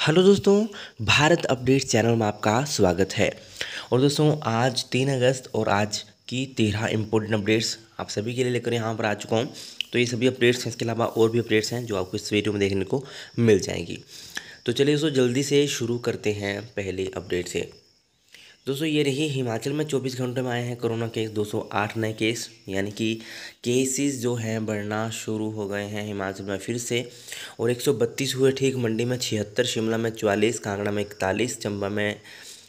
Hello दोस्तों, Bharat update channel में आपका स्वागत है। और दोस्तों आज 3 अगस्त और आज की 13 इम्पोर्टेंट अपडेट्स आप सभी के लिए लेकर यहाँ पर आ चुका हूँ। तो ये सभी अपडेट्स हैं, इसके अलावा और भी अपडेट्स हैं जो आपको इस वीडियो में देखने को मिल जाएंगी। तो चलिए दोस्तों जल्दी से शुरू करते हैं पहले अपडेट से। दोस्तों ये रही, हिमाचल में 24 घंटे में आए हैं कोरोना केस 208 नए केस, यानी कि केसेस जो हैं बढ़ना शुरू हो गए हैं हिमाचल में फिर से। और 132 हुए ठीक। मंडी में 76, शिमला में 44, कांगड़ा में 41, चंबा में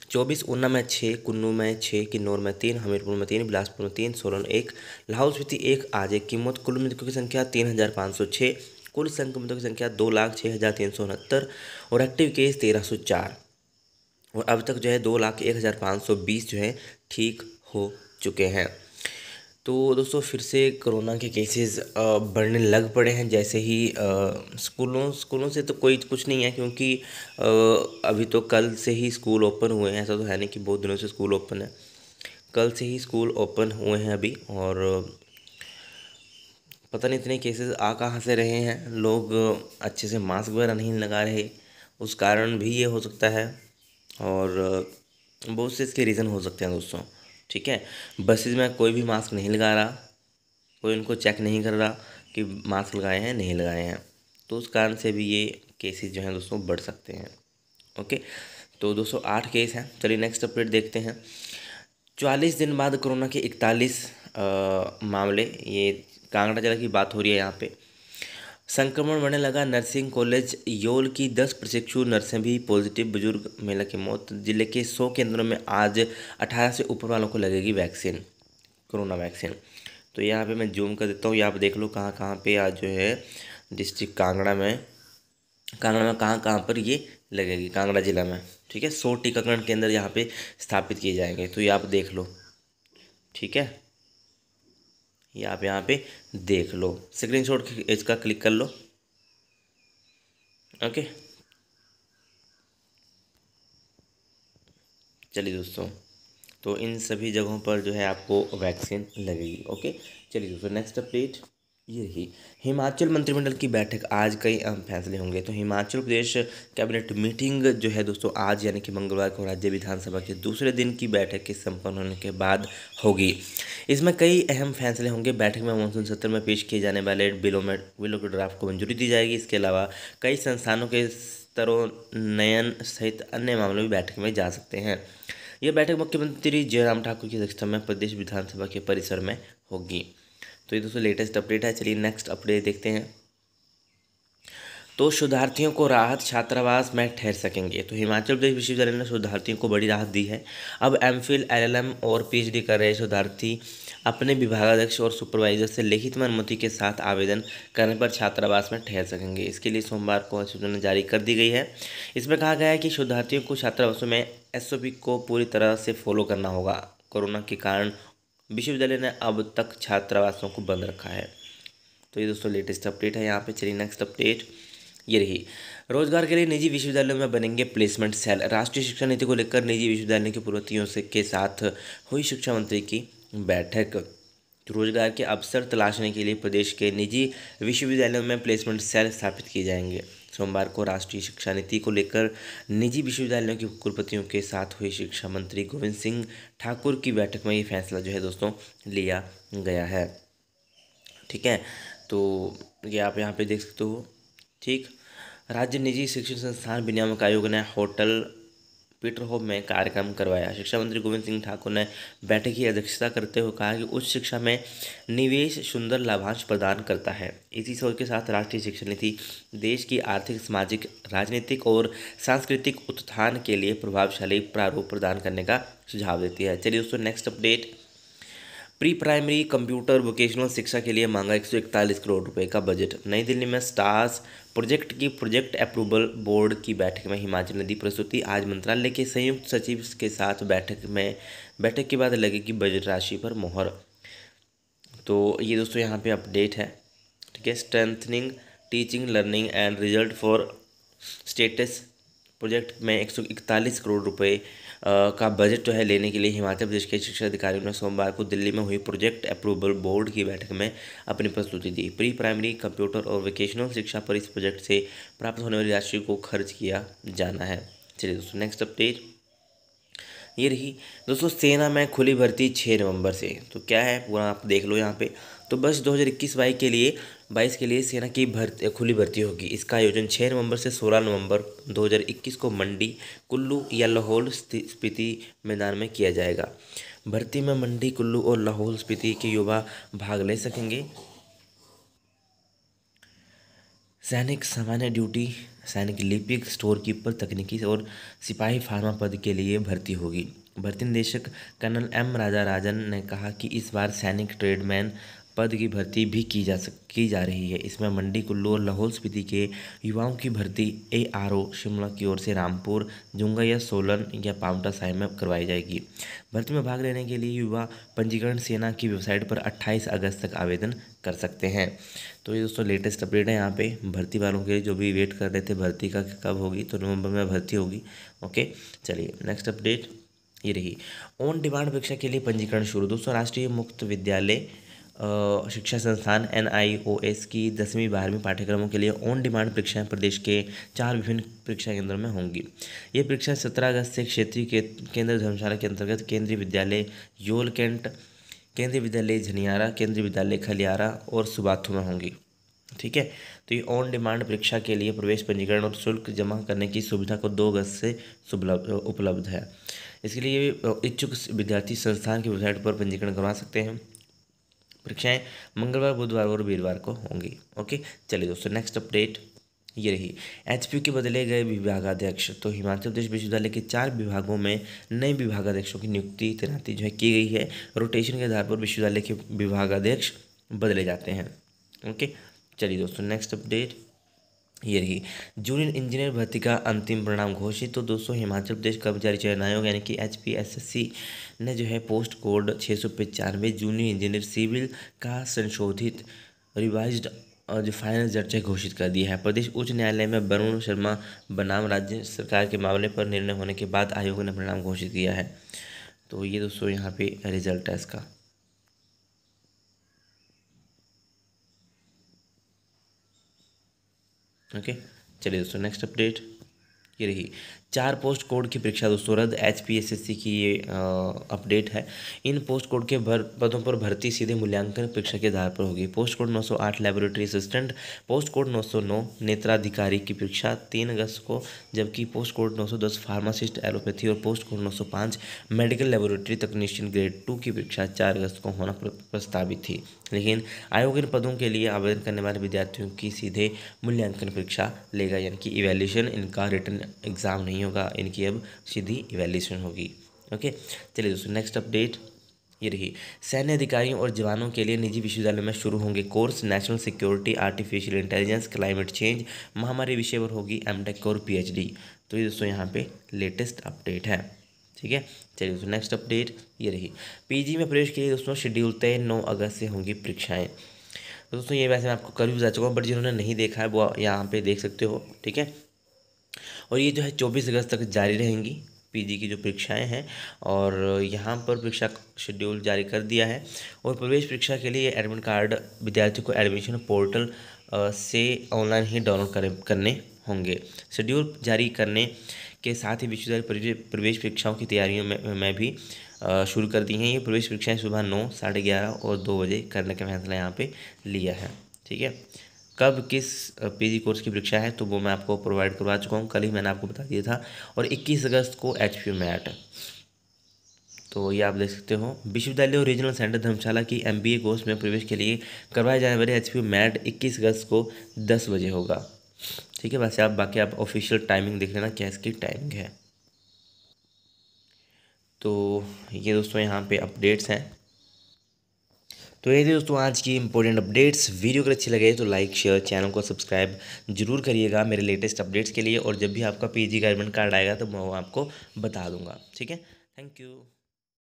24, ऊना में 6, कुल्लू में 6, किन्नौर में 3, हमीरपुर में 3, बिलासपुर में 3, सोलन 1, लाहौल स्पीति 1, आज एक की मौत। कुल मृतकों की संख्या 3506, कुल संक्रमितों की संख्या 2,06,369 और एक्टिव केस 1304। और अब तक जो है 2,01,520 जो है ठीक हो चुके हैं। तो दोस्तों फिर से कोरोना के केसेस बढ़ने लग पड़े हैं। जैसे ही स्कूलों से तो कोई कुछ नहीं है, क्योंकि अभी तो कल से ही स्कूल ओपन हुए हैं। ऐसा तो है नहीं कि बहुत दिनों से स्कूल ओपन है, कल से ही स्कूल ओपन हुए हैं अभी। और पता नहीं इतने केसेस आ कहाँ से रहे हैं। लोग अच्छे से मास्क वगैरह नहीं लगा रहे, उस कारण भी ये हो सकता है। और बहुत से इसके रीज़न हो सकते हैं दोस्तों। ठीक है, बसेज में कोई भी मास्क नहीं लगा रहा, कोई उनको चेक नहीं कर रहा कि मास्क लगाए हैं नहीं लगाए हैं, तो उस कारण से भी ये केसेस जो हैं दोस्तों बढ़ सकते हैं। ओके, तो 208 केस हैं। चलिए नेक्स्ट अपडेट देखते हैं। 44 दिन बाद कोरोना के 41 मामले, ये कांगड़ा जिला की बात हो रही है यहाँ पे। संक्रमण बढ़ने लगा, नर्सिंग कॉलेज योल की 10 प्रशिक्षु नर्सें भी पॉजिटिव, बुजुर्ग महिला की मौत। जिले के 100 केंद्रों में आज 18 से ऊपर वालों को लगेगी वैक्सीन, कोरोना वैक्सीन। तो यहाँ पे मैं जूम कर देता हूँ, यहाँ पे देख लो कहाँ कहाँ पे आज जो है डिस्ट्रिक्ट कांगड़ा में कहाँ कहाँ पर ये लगेगी कांगड़ा जिला में। ठीक है, 100 टीकाकरण केंद्र यहाँ पे स्थापित किए जाएंगे। तो ये आप देख लो, ठीक है, ये आप यहाँ पे देख लो, स्क्रीनशॉट इसका क्लिक कर लो। ओके, चलिए दोस्तों, तो इन सभी जगहों पर जो है आपको वैक्सीन लगेगी। ओके, चलिए दोस्तों नेक्स्ट अपडेट ये रही। हिमाचल मंत्रिमंडल की बैठक, आज कई अहम फैसले होंगे। तो हिमाचल प्रदेश कैबिनेट मीटिंग जो है दोस्तों आज यानी कि मंगलवार को राज्य विधानसभा के दूसरे दिन की बैठक के संपन्न होने के बाद होगी। इसमें कई अहम फैसले होंगे। बैठक में मानसून सत्र में पेश किए जाने वाले बिलों के ड्राफ्ट को मंजूरी दी जाएगी। इसके अलावा कई संस्थानों के स्तरोन्नयन सहित अन्य मामले भी बैठक में जा सकते हैं। यह बैठक मुख्यमंत्री जयराम ठाकुर की अध्यक्षता में प्रदेश विधानसभा के परिसर में होगी। तो ये दोस्तों लेटेस्ट अपडेट है। चलिए नेक्स्ट अपडेट देखते हैं। तो शोधार्थियों को राहत, छात्रावास में ठहर सकेंगे। तो हिमाचल प्रदेश विश्वविद्यालय ने शोधार्थियों को बड़ी राहत दी है। अब एमफिल, एलएलएम और पीएचडी कर रहे शोधार्थी अपने विभागाध्यक्ष और सुपरवाइजर से लिखित में अनुमति के साथ आवेदन करने पर छात्रावास में ठहर सकेंगे। इसके लिए सोमवार को अधिसूचना जारी कर दी गई है। इसमें कहा गया है कि शोधार्थियों को छात्रावासों में एसओपी को पूरी तरह से फॉलो करना होगा। कोरोना के कारण विश्वविद्यालय ने अब तक छात्रावासों को बंद रखा है। तो ये दोस्तों लेटेस्ट अपडेट है यहाँ पे। चलिए नेक्स्ट अपडेट ये रही। रोजगार के लिए निजी विश्वविद्यालयों में बनेंगे प्लेसमेंट सेल। राष्ट्रीय शिक्षा नीति को लेकर निजी विश्वविद्यालयों के कुलपतियों से के साथ हुई शिक्षा मंत्री की बैठक। रोजगार के अवसर तलाशने के लिए प्रदेश के निजी विश्वविद्यालयों में प्लेसमेंट सेल स्थापित किए जाएंगे। सोमवार को राष्ट्रीय शिक्षा नीति को लेकर निजी विश्वविद्यालयों के कुलपतियों के साथ हुई शिक्षा मंत्री गोविंद सिंह ठाकुर की बैठक में ये फैसला जो है दोस्तों लिया गया है। ठीक है, तो ये आप यहाँ पे देख सकते हो। ठीक, राज्य निजी शिक्षण संस्थान विनियामक आयोग ने होटल पीटरहोफ में कार्यक्रम करवाया। शिक्षा मंत्री गोविंद सिंह ठाकुर ने बैठक की अध्यक्षता करते हुए कहा कि उच्च शिक्षा में निवेश सुंदर लाभांश प्रदान करता है। इसी सोच के साथ राष्ट्रीय शिक्षा नीति देश की आर्थिक, सामाजिक, राजनीतिक और सांस्कृतिक उत्थान के लिए प्रभावशाली प्रारूप प्रदान करने का सुझाव देती है। चलिए दोस्तों next update. Pre primary computer vocational शिक्षा के लिए मांगा 141 करोड़ रुपए का बजट। नई दिल्ली में स्टार्स प्रोजेक्ट की प्रोजेक्ट अप्रूवल बोर्ड की बैठक में हिमाचल ने दी प्रस्तुति। आज मंत्रालय के संयुक्त सचिव के साथ बैठक के बाद लगेगी बजट राशि पर मोहर। तो ये दोस्तों यहाँ पे अपडेट है। ठीक है, strengthening teaching learning and result for status project में 141 करोड़ रुपए का बजट जो है लेने के लिए हिमाचल प्रदेश के शिक्षा अधिकारियों ने सोमवार को दिल्ली में हुई प्रोजेक्ट अप्रूवल बोर्ड की बैठक में अपनी प्रस्तुति दी। प्री प्राइमरी, कंप्यूटर और वोकेशनल शिक्षा पर इस प्रोजेक्ट से प्राप्त होने वाली राशि को खर्च किया जाना है। चलिए दोस्तों, नेक्स्ट अपडेट ये रही दोस्तों, सेना में खुली भर्ती 6 नवंबर से। तो क्या है पूरा आप देख लो यहाँ पे। तो बस 2021-22 के लिए सेना की खुली भर्ती होगी। इसका आयोजन 6 नवंबर से 16 नवंबर 2021 को मंडी, कुल्लू या लाहौल स्पीति मैदान में किया जाएगा। भर्ती में मंडी, कुल्लू और लाहौल स्पीति के युवा भाग ले सकेंगे। सैनिक सामान्य ड्यूटी, सैनिक लिपिक, स्टोर कीपर, तकनीकी और सिपाही फार्मा पद के लिए भर्ती होगी। भर्ती निदेशक कर्नल एम राजा राजन ने कहा कि इस बार सैनिक ट्रेडमैन पद की भर्ती भी की जा रही है। इसमें मंडी, कुल्लू और लाहौल स्पीति के युवाओं की भर्ती ARO शिमला की ओर से रामपुर, जुंगा या सोलन या पावंटा साहिब में करवाई जाएगी। भर्ती में भाग लेने के लिए युवा पंजीकरण सेना की वेबसाइट पर 28 अगस्त तक आवेदन कर सकते हैं। तो ये दोस्तों लेटेस्ट अपडेट है यहाँ पे भर्ती वालों के, जो भी वेट कर रहे थे भर्ती का कब होगी, तो नवंबर में भर्ती होगी। ओके, चलिए नेक्स्ट अपडेट ये रही। ऑन डिमांड परीक्षा के लिए पंजीकरण शुरू। दोस्तों, राष्ट्रीय मुक्त विद्यालय शिक्षा संस्थान NIOS की 10वीं 12वीं पाठ्यक्रमों के लिए ऑन डिमांड परीक्षाएं प्रदेश के 4 विभिन्न परीक्षा केंद्रों में होंगी। ये परीक्षा 17 अगस्त से क्षेत्रीय केंद्र धर्मशाला के अंतर्गत केंद्रीय विद्यालय योल कैंट, केंद्रीय विद्यालय झनियारा, केंद्रीय विद्यालय खलियारा और सुबाथू में होंगी। ठीक है, तो ये ऑन डिमांड परीक्षा के लिए प्रवेश पंजीकरण और शुल्क जमा करने की सुविधा को 2 अगस्त से उपलब्ध है। इसके लिए इच्छुक विद्यार्थी संस्थान की वेबसाइट पर पंजीकरण करवा सकते हैं। परीक्षाएं मंगलवार, बुधवार और वीरवार को होंगी। ओके, चलिए दोस्तों नेक्स्ट अपडेट ये रही। HPU के बदले गए विभागाध्यक्ष। तो हिमाचल प्रदेश विश्वविद्यालय के 4 विभागों में नए विभागाध्यक्षों की नियुक्ति तैनाती जो है की गई है। रोटेशन के आधार पर विश्वविद्यालय के विभागाध्यक्ष बदले जाते हैं। ओके, चलिए दोस्तों नेक्स्ट अपडेट ये रही। जूनियर इंजीनियर भर्ती का अंतिम परिणाम घोषित। तो दोस्तों, हिमाचल प्रदेश कर्मचारी चयन आयोग यानी कि HPSSC ने जो है post code 695 junior engineer civil का संशोधित रिवाइज्ड जो फाइनल दर्जा घोषित कर दिया है। प्रदेश उच्च न्यायालय में वरुण शर्मा बनाम राज्य सरकार के मामले पर निर्णय होने के बाद आयोग ने परिणाम घोषित किया है। तो ये दोस्तों यहाँ पे रिजल्ट है इसका। ओके, चलिए दोस्तों नेक्स्ट अपडेट ये रही। 4 पोस्ट कोड की परीक्षा दोस्तों रद्द। HPSSC की ये अपडेट है। इन पोस्ट कोड के पदों पर भर्ती सीधे मूल्यांकन परीक्षा के आधार पर होगी। Post code 908 laboratory assistant, post code 909 नेत्राधिकारी की परीक्षा 3 अगस्त को, जबकि पोस्ट कोड 910 फार्मासिस्ट एलोपैथी और पोस्ट कोड 905 मेडिकल लेबोरेटरी तकनीशियन ग्रेड 2 की परीक्षा 4 अगस्त को होना प्रस्तावित थी। लेकिन आयोग इन पदों के लिए आवेदन करने वाले विद्यार्थियों की सीधे मूल्यांकन परीक्षा लेगा, यानी कि इवैल्यूएशन, इनका रिटन एग्जाम नहीं होगा, इनकी अब सीधी इवैल्यूएशन होगी। ओके, चलिए दोस्तों नेक्स्ट अपडेट ये रही। सैन्य अधिकारियों और जवानों के लिए निजी विश्वविद्यालयों में शुरू होंगे course. National security, artificial intelligence, climate change, महामारी विषय पर होगी MTech और PhD। तो ये दोस्तों यहाँ पे लेटेस्ट अपडेट है। ठीक है, चलिए दोस्तों नेक्स्ट अपडेट ये रही। PG में प्रवेश के लिए दोस्तों शेड्यूल तय, 9 अगस्त से होंगी परीक्षाएं। तो दोस्तों ये वैसे मैं आपको कल भी बता चुका हूँ, बट जिन्होंने नहीं देखा है वो यहाँ पे देख सकते हो। ठीक है, और ये जो है 24 अगस्त तक जारी रहेंगी PG की जो परीक्षाएं हैं, और यहाँ पर परीक्षा शेड्यूल जारी कर दिया है। और प्रवेश परीक्षा के लिए एडमिट कार्ड विद्यार्थियों को एडमिशन पोर्टल से ऑनलाइन ही डाउनलोड करने होंगे। शेड्यूल जारी करने के साथ ही विश्वविद्यालय प्रवेश परीक्षाओं की तैयारियों में भी शुरू कर दी हैं। ये प्रवेश परीक्षाएं सुबह 9, 11:30 और 2 बजे करने का फैसला यहाँ पे लिया है। ठीक है, कब किस PG कोर्स की परीक्षा है तो वो मैं आपको प्रोवाइड करवा चुका हूँ, कल ही मैंने आपको बता दिया था। और 21 अगस्त को HPU मैट, तो ये आप देख सकते हो। विश्वविद्यालय और रीजनल सेंटर धर्मशाला की MBA कोर्स में प्रवेश के लिए करवाए जाने वाले HPU मैट 21 अगस्त को 10 बजे होगा। ठीक है, वैसे आप बाकी आप ऑफिशियल टाइमिंग देख लेना क्या इसकी टाइमिंग है। तो ये दोस्तों यहाँ पे अपडेट्स हैं। तो ये थे दोस्तों आज की इंपॉर्टेंट अपडेट्स। वीडियो अगर अच्छी लगे तो लाइक, शेयर, चैनल को सब्सक्राइब जरूर करिएगा मेरे लेटेस्ट अपडेट्स के लिए। और जब भी आपका PG का एडमिट कार्ड आएगा तो मैं वो आपको बता दूंगा। ठीक है, थैंक यू।